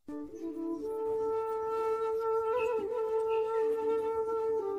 ते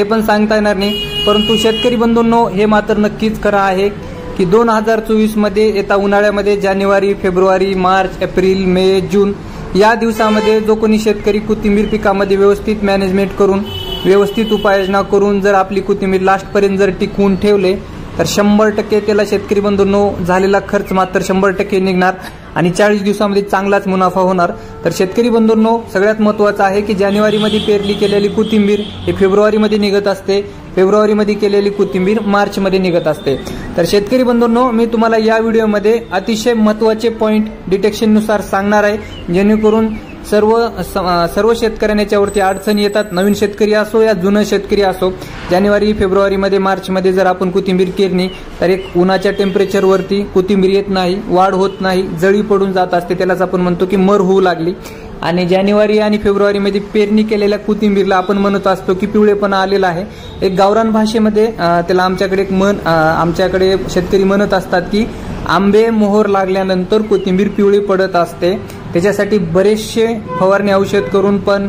पण सांगता येणार नाही, परंतु शेतकरी बंधूंनो हे मात्र नक्कीच खरं आहे की 2024 मध्ये येत्या उन्हाळ्यामध्ये जानेवारी, फेब्रुवारी, मार्च, एप्रिल, मे, जून या दिवसामध्ये जो कोणी शेतकरी कोथिंबीर पिकामध्ये व्यवस्थित मॅनेजमेंट करून व्यवस्थित उपाययोजना करून जर आपली कोथिंबीर लास्टपर्यंत जर टिकवून ठेवले तर 100% त्याला शेतकरी बंधूंनो झालेला खर्च मात्र 100% निघणार आणि 40 दिवसांमध्ये चांगलाच मुनाफा होणार। तर शेतकरी बंधूंनो सगळ्यात महत्त्वाचं आहे की जानेवारीमध्ये पेरणी केलेली कोथिंबीर हे फेब्रुवारीमध्ये निघत असते, फेब्रुवारीमध्ये केलेली कोथिंबीर मार्चमध्ये निघत असते। तर शेतकरी बंधूंनो मी तुम्हाला या व्हिडिओमध्ये अतिशय महत्त्वाचे पॉइंट डिटेक्शननुसार सांगणार आहे, जेणेकरून सर्व शेतकऱ्यांना याच्यावरती अडचणी येतात। नवीन शेतकरी असो या जुने शेतकरी असो, जानेवारी, फेब्रुवारीमध्ये, मार्चमध्ये जर आपण कोथिंबीर केरणी तर एक उन्हाच्या टेम्परेचरवरती कोथिंबीर येत नाही, वाढ होत नाही, जळी पडून जात असते, त्यालाच आपण म्हणतो की मर होऊ लागली। आणि जानेवारी आणि फेब्रुवारीमध्ये पेरणी केलेल्या कोथिंबीरला आपण म्हणत असतो की पिवळेपणा आलेला आहे। एक गावरान भाषेमध्ये त्याला आमच्याकडे एक आमच्याकडे शेतकरी म्हणत असतात की आंबे मोहर लागल्यानंतर कोथिंबीर पिवळी पडत असते। त्याच्यासाठी बरेचसे फवारणी औषध करून पण,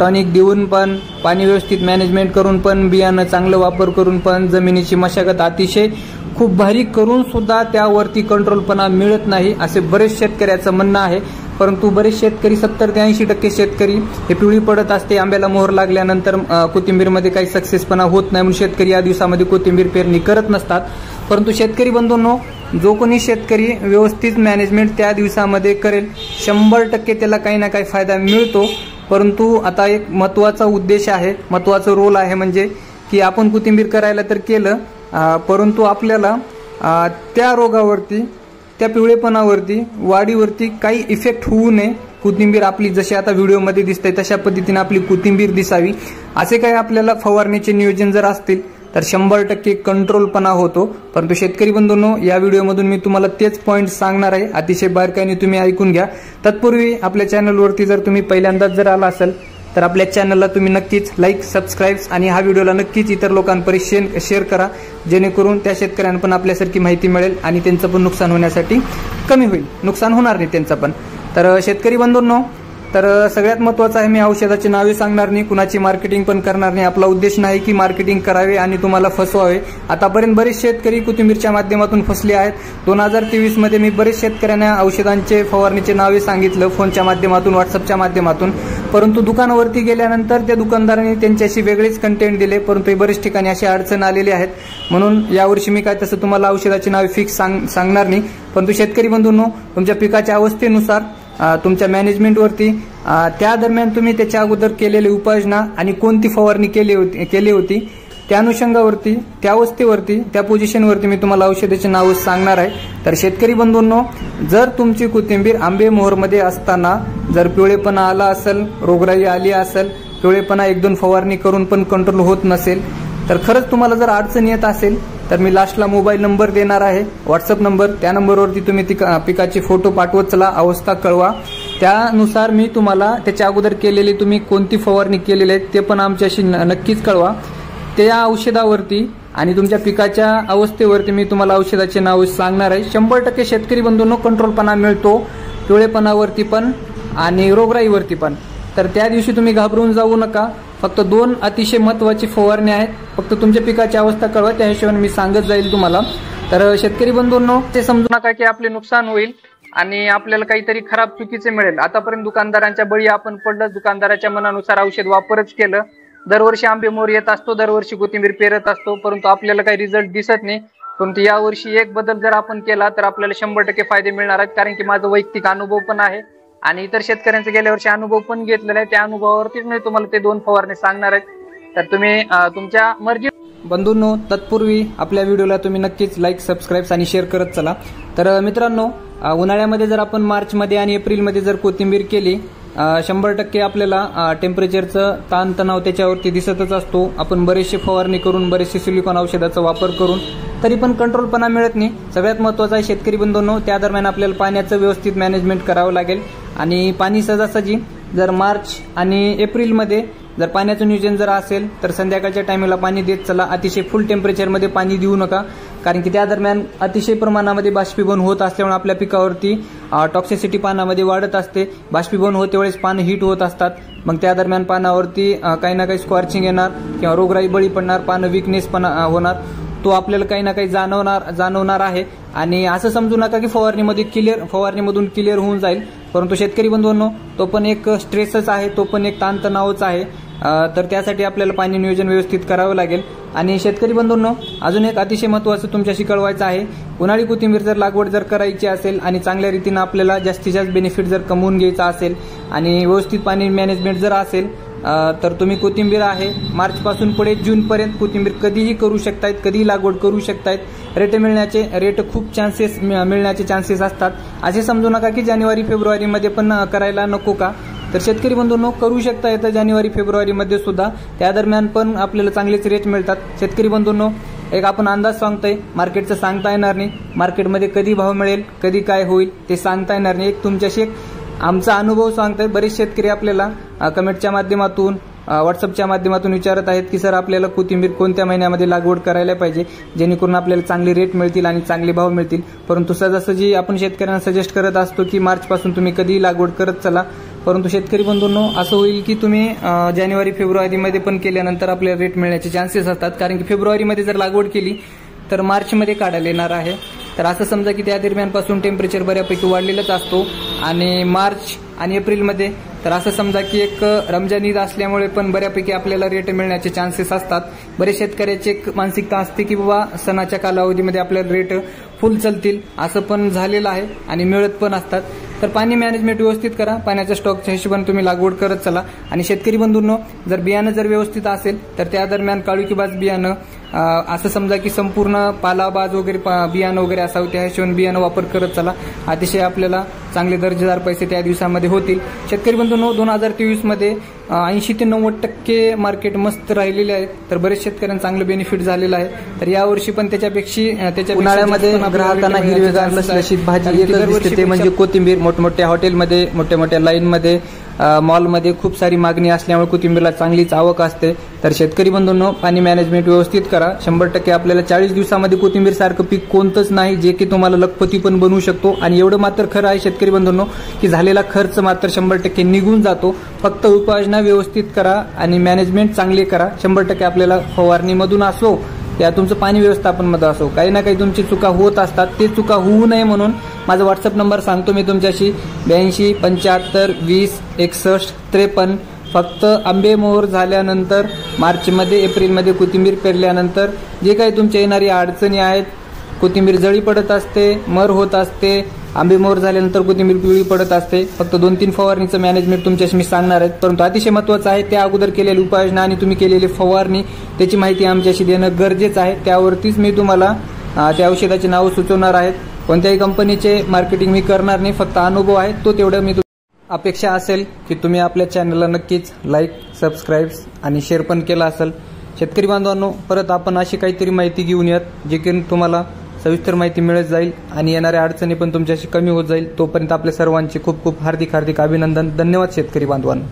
टॉनिक देऊन पण, पाणी व्यवस्थित मॅनेजमेंट करून पण, बियाणं चांगलं वापर करून पण, जमिनीची मशागत अतिशय खूप भारी करून सुद्धा त्यावरती कंट्रोलपणा मिळत नाही असे बरेच शेतकऱ्याचं म्हणणं आहे। परंतु बरेच शेतकरी 70 ते 80% शेतकरी हे पिवळी पडत असते, आंब्याला मोहर लागल्यानंतर कोथिंबीरमध्ये काही सक्सेसपणा होत नाही म्हणून शेतकरी या दिवसामध्ये कोथिंबीर पेरणी करत नसतात। परंतु शेतकरी बंधूंनो जो कोणी शेतकरी व्यवस्थित मॅनेजमेंट त्या दिवसामध्ये करेल 100% त्याला काही ना काही फायदा मिळतो। परंतु आता एक महत्त्वाचा उद्देश आहे, महत्त्वाचा रोल आहे, म्हणजे की आपण कोथिंबीर करायला तर केलं, परंतु आपल्याला त्या रोगावरती, त्या पिवळेपणावरती, वाढीवरती काही इफेक्ट होऊ नये। कोथिंबीर आपली जशी आता व्हिडिओमध्ये दिसते तशा पद्धतीने आपली कोथिंबीर दिसावी असे काही आपल्याला फवारणीचे नियोजन जर असतील तर 100% कंट्रोलपणा होतो। परंतु शेतकरी बंधूंनो या व्हिडिओमधून मी तुम्हाला तेच पॉइंट सांगणार आहे, अतिशय बारकाईने तुम्ही ऐकून घ्या। तत्पूर्वी आपल्या चॅनलवरती जर तुम्ही पहिल्यांदाच जर आला असाल तर आपल्या चॅनलला तुम्ही नक्कीच लाईक, सबस्क्राईब आणि हा व्हिडिओला नक्कीच इतर लोकांपर्यंत शेअर करा, जेणेकरून त्या शेतकऱ्यांना पण आपल्यासारखी माहिती मिळेल आणि त्यांचं पण नुकसान होण्यासाठी कमी होईल, नुकसान होणार नाही त्यांचं पण। तर शेतकरी बंधूंनो तर सगळ्यात महत्त्वाचं आहे, मी औषधाची नावे सांगणार नाही, कुणाची मार्केटिंग पण करणार नाही। आपला उद्देश नाही की मार्केटिंग करावे आणि तुम्हाला फसवावे। आतापर्यंत बरेच शेतकरी कोथिंबीरच्या माध्यमातून फसले आहेत। 2023 मध्ये मी बरेच शेतकऱ्यांना औषधांचे फवारणीचे नावे सांगितलं फोनच्या माध्यमातून, व्हॉट्सअपच्या माध्यमातून, परंतु दुकानावरती गेल्यानंतर त्या दुकानदारांनी त्यांच्याशी वेगळेच कंटेंट दिले, परंतु बरेच ठिकाणी अशी अडचण आलेली आहेत। म्हणून यावर्षी मी काय तसं तुम्हाला औषधाची नावे फिक्स सांगणार नाही। परंतु शेतकरी बंधूंनो तुमच्या पिकाच्या अवस्थेनुसार, तुमच्या मॅनेजमेंटवरती, त्या दरम्यान तुम्ही त्याच्या अगोदर केलेली उपाययोजना आणि कोणती फवारणी केली होती त्या अनुषंगावरती, त्या अवस्थेवरती, त्या पोझिशनवरती मी तुम्हाला औषधाचे नाव सांगणार आहे। तर शेतकरी बंधूंनो जर तुमची कोथिंबीर आंबे मोहरमध्ये असताना जर पिवळेपणा आला असेल, रोगराई आली असेल, पिवळेपणा 1-2 फवारणी करून पण कंट्रोल होत नसेल तर खरंच तुम्हाला जर अडचण येत असेल तर मी लास्टला मोबाईल नंबर देणार आहे, व्हॉट्सअप नंबर, त्या नंबरवरती तुम्ही पिकाचे फोटो पाठवत चला, अवस्था कळवा, त्यानुसार मी तुम्हाला त्याच्या अगोदर केलेली तुम्ही कोणती फवारणी केलेली आहे ते पण आमच्याशी नक्कीच कळवा। त्या औषधावरती आणि तुमच्या पिकाच्या अवस्थेवरती मी तुम्हाला औषधाचे नाव सांगणार आहे। 100% शेतकरी बंधूंनो कंट्रोलपणा मिळतो, पिवळेपणावरती पण आणि रोगराईवरती पण। तर त्या दिवशी तुम्ही घाबरून जाऊ नका, फक्त 2 अतिशय महत्त्वाची फवारणी आहेत, फक्त तुमच्या पिकाची अवस्था कळवा, त्या हिशोबाने मी सांगत जाईल तुम्हाला। तर शेतकरी बंधूंनो ते समजू नका की आपले नुकसान होईल आणि आपल्याला काहीतरी खराब चुकीचे मिळेल। आतापर्यंत दुकानदारांच्या बळी आपण पडलं, दुकानदाराच्या मनानुसार औषध वापरच केलं, दरवर्षी आंबे मोहर येत असतो, दरवर्षी कोथिंबीर पेरत असतो, परंतु आपल्याला काही रिझल्ट दिसत नाही। परंतु यावर्षी एक बदल जर आपण केला तर आपल्याला 100% फायदे मिळणार आहेत, कारण की माझा वैयक्तिक अनुभव पण आहे आणि इतर शेतकऱ्यांचा गेल्या वर्षी अनुभव पण घेतलेला आहे। त्या अनुभवावरतीच मी तुम्हाला ते 2 फवारणी सांगणार आहेत। तर तुम्ही तुमच्या मर्जी बंधूंनो तत्पूर्वी आपल्या व्हिडिओला तुम्ही नक्कीच लाईक, सबस्क्राईब आणि शेअर करत चला। तर मित्रांनो उन्हाळ्यामध्ये जर आपण मार्चमध्ये आणि एप्रिलमध्ये जर कोथिंबीर केली 100% आपल्याला टेम्परेचरचं ताणतणाव त्याच्यावरती दिसतच असतो। आपण बरेचसे फवारणी करून, बरेचसे सिलिकॉन औषधाचा वापर करून तरी पण कंट्रोलपणा मिळत नाही। सगळ्यात महत्त्वाचं आहे शेतकरी बंधूंनो त्या दरम्यान आपल्याला पाण्याचं व्यवस्थित मॅनेजमेंट करावं लागेल आणि पाणी सहजासहजी जर मार्च आणि एप्रिलमध्ये जर पाण्याचं नियोजन जर असेल तर संध्याकाळच्या टायमिंगला पाणी देत चला, अतिशय फुल टेम्परेचरमध्ये पाणी देऊ नका, कारण की त्या दरम्यान अतिशय प्रमाणामध्ये बाष्पीभवन होत असल्यामुळे आपल्या पिकावरती टॉक्सिसिटी पानामध्ये वाढत असते. बाष्पीभवन होते वेळेस पानं हीट होत असतात. मग त्या दरम्यान पानावरती काही ना काही स्कॉर्चिंग येणार किंवा रोगराई बळी पडणार, पानं विकनेस पण होणार. तो आपल्याला काही ना काही जाणवणार आहे. आणि असं समजू नका की फवारणीमधून क्लिअर होऊन जाईल, परंतु शेतकरी बंधूंनो तो पण एक स्ट्रेसच आहे, तो पण एक ताणतणावच आहे. तर त्यासाठी आपल्याला पाणी नियोजन व्यवस्थित करावं लागेल. आणि शेतकरी बंधूंनो अजून एक अतिशय महत्त्वाचं तुमच्याशी कळवायचं आहे. उन्हाळी कोथिंबीर जर लागवड जर करायची असेल आणि चांगल्या रीतीनं आपल्याला जास्तीत जास्त बेनिफिट जर कमवून घ्यायचा असेल आणि व्यवस्थित पाणी मॅनेजमेंट जर असेल तर तुम्ही कोथिंबीर आहे मार्चपासून पुढे जूनपर्यंत कोथिंबीर कधीही करू शकतायत, कधीही लागवड करू शकतायत. रेट खूप मिळण्याचे चान्सेस असतात. असे समजू नका की जानेवारी फेब्रुवारीमध्ये पण करायला नको का. तर शेतकरी बंधूंनो करू शकता येतं जानेवारी फेब्रुवारीमध्ये सुद्धा, त्या दरम्यान पण आपल्याला चांगलेच रेट मिळतात. शेतकरी बंधूंनो एक आपण अंदाज सांगतोय, मार्केटचं सांगता येणार नाही. मार्केटमध्ये कधी भाव मिळेल, कधी काय होईल ते सांगता येणार नाही. एक तुमच्याशी एक आमचा अनुभव सांगतोय. बरेच शेतकरी आपल्याला कमेंटच्या माध्यमातून व्हॉट्सअपच्या माध्यमातून विचारत आहेत की सर आपल्याला कोथिंबीर कोणत्या महिन्यामध्ये लागवड करायला पाहिजे जेणेकरून आपल्याला चांगले रेट मिळतील आणि चांगले भाव मिळतील. परंतु सहजासहजी आपण शेतकऱ्यांना सजेस्ट करत असतो की मार्चपासून तुम्ही कधीही लागवड करत चला. परंतु शेतकरी बंधूंनो असं होईल की तुम्ही जानेवारी फेब्रुवारीमध्ये पण केल्यानंतर आपल्याला रेट मिळण्याचे चान्सेस असतात. कारण की फेब्रुवारीमध्ये जर लागवड केली तर मार्चमध्ये काढायला येणार आहे. तर असं समजा की त्या दरम्यानपासून टेम्परेचर बऱ्यापैकी वाढलेलंच असतो. आणि मार्च आणि एप्रिलमध्ये तर असं समजा की एक रमजान ईद असल्यामुळे पण बऱ्यापैकी आपल्याला रेट मिळण्याचे चान्सेस असतात. बरेच शेतकऱ्याची एक मानसिकता असते की बाबा सणाच्या कालावधीमध्ये आपल्याला रेट फुल चलतील, असं पण झालेलं आहे आणि मिळत पण असतात. तर पाणी मॅनेजमेंट व्यवस्थित करा, पाण्याच्या स्टॉकच्या हिशोबाने तुम्ही लागवड करत चला. आणि शेतकरी बंधूंनो जर बियाणं जर व्यवस्थित असेल तर त्या दरम्यान काळुकीबाज बियाणं असं समजा की संपूर्ण पालाबाज वगैरे बियाणं वगैरे असावं त्या हिशोबाने बियाणं वापर करत चला. अतिशय आपल्याला चांगले दर्जेदार पैसे त्या दिवसामध्ये होतील. शेतकरी बंधूंनो 2023 मध्ये 80 ते 90% मार्केट मस्त राहिलेले आहेत. तर बरेच शेतकऱ्यांना चांगलं बेनिफिट झालेलं आहे. तर यावर्षी पण त्याच्या उन्हाळ्यामध्ये ग्राहकांना हिरवेगार लसलशीत भाजी एकच दिसते ते म्हणजे कोथिंबीर. मोठमोठ्या हॉटेलमध्ये, मोठ्या लाईनमध्ये, मॉलमध्ये खूप सारी मागणी असल्यामुळे कोथिंबीरला चांगलीच आवक असते. तर शेतकरी बंधूंनो पाणी मॅनेजमेंट व्यवस्थित करा. 100% आपल्याला 40 दिवसामध्ये कोथिंबीर सारखं पीक कोणतंच नाही जे की तुम्हाला लखपती पण बनवू शकतो. आणि एवढं मात्र खरं आहे शेतकरी बंधूंनो की झालेला खर्च मात्र 100% निघून जातो. फक्त उपाययोजना व्यवस्थित करा आणि मॅनेजमेंट चांगले करा. 100% आपल्याला फवारणीमधून असो या तुमचं पाणी व्यवस्थापनमध्ये असो काही ना काही तुमची चुका होत असतात. ते चुका होऊ नये म्हणून माझा व्हॉट्सअप नंबर सांगतो मी तुमच्याशी 82 75 20 61 53. फक्त आंबे मोहर झाल्यानंतर मार्चमध्ये एप्रिलमध्ये कोथिंबीर पेरल्यानंतर जे काही तुमच्या येणारी अडचणी आहेत, कोथिंबीर जळी पडत असते, मर होत असते, आंबे मोहर झाल्यानंतर कोथिंबीर पिवळी पडत असते, फक्त 2-3 फवारणीचं मॅनेजमेंट तुमच्याशी मी सांगणार आहे. परंतु अतिशय महत्त्वाचं आहे त्या अगोदर केलेली उपाययोजना आणि तुम्ही केलेली फवारणी त्याची माहिती आमच्याशी देणं गरजेचं आहे. त्यावरतीच मी तुम्हाला त्या औषधाची नावं सुचवणार आहेत. कोणत्याही कंपनीचे मार्केटिंग मी करणार नाही, फक्त अनुभव आहे तो तेवढं मी अपेक्षा असेल की तुम्ही आपल्या चॅनलला नक्कीच लाईक, सबस्क्राईब आणि शेअर पण केला असेल. शेतकरी बांधवांनो परत आपण अशी काहीतरी माहिती घेऊन येत जे की तुम्हाला सविस्तर माहिती मिळत जाईल आणि येणाऱ्या अडचणी पण तुमच्याशी कमी होत जाईल. तोपर्यंत आपल्या सर्वांचे खूप खूप हार्दिक अभिनंदन. धन्यवाद शेतकरी बांधवांनो.